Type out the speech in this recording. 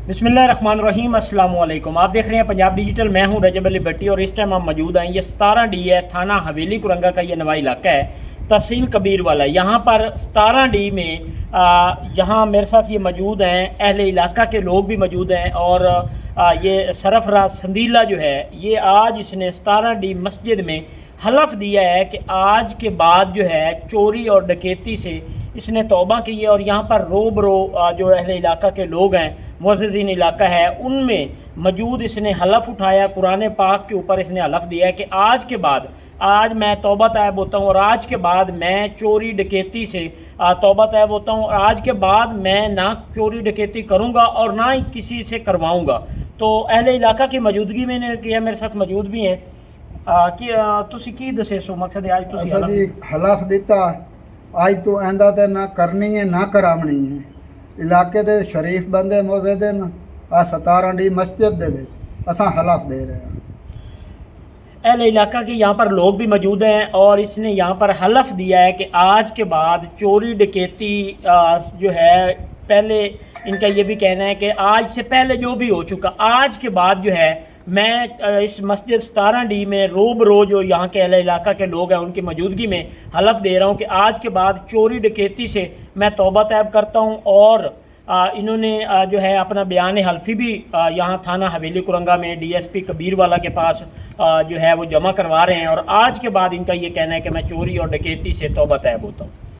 बिस्मिल्लाहिर्रहमानिर्रहीम, अस्सलाम वालेकुम। आप देख रहे हैं पंजाब डिजिटल। मैं हूं रजब अली भट्टी और इस टाइम हम मौजूद हैं, ये 17 डी है, थाना हवेली कुरंगा का ये नवा इलाका है, तहसील कबीर वाला। यहाँ पर 17 डी में यहाँ मेरे साथ ये मौजूद हैं, अहले इलाका के लोग भी मौजूद हैं। और ये सरफराज संदीला जो है, ये आज इसने 17 डी मस्जिद में हलफ दिया है कि आज के बाद जो है चोरी और डकैती से इसने तौबा की है। और यहाँ पर रोबरो जो अहले इलाका के लोग हैं, मुअज़्ज़िज़ीन इलाका है, उनमें मौजूद इसने हलफ उठाया, कुरान पाक के ऊपर इसने हलफ दिया है कि आज के बाद, आज मैं तौबा तैब होता हूँ और आज के बाद मैं चोरी डकैती से तौबा तैब होता हूँ और आज के बाद मैं ना चोरी डकैती करूँगा और ना ही किसी से करवाऊँगा। तो अहले इलाका की मौजूदगी में ने किया, मेरे साथ मौजूद भी हैं कि तुसी की दसे सो मकसद आज तुसी हलफ दिता आज तो आंदा ते ना करनी है ना करावनी है। इलाके दे शरीफ बंदे मौजूद हैं, आ 17 डी मस्जिद दे विच असां हलफ दे रहे हैं। अहले इलाका के यहाँ पर लोग भी मौजूद हैं और इसने यहाँ पर हलफ दिया है कि आज के बाद चोरी डकैती जो है, पहले इनका ये भी कहना है कि आज से पहले जो भी हो चुका, आज के बाद जो है मैं इस मस्जिद 17 डी में रोज जो यहाँ के अहले इलाका के लोग हैं उनकी मौजूदगी में हलफ दे रहा हूँ कि आज के बाद चोरी डकैती से मैं तौबा तैब करता हूँ। और इन्होंने जो है अपना बयान हल्फी भी यहाँ थाना हवेली कुरंगा में DSP कबीर वाला के पास जो है वो जमा करवा रहे हैं। और आज के बाद इनका ये कहना है कि मैं चोरी और डकैती से तौबा तैब होता हूँ।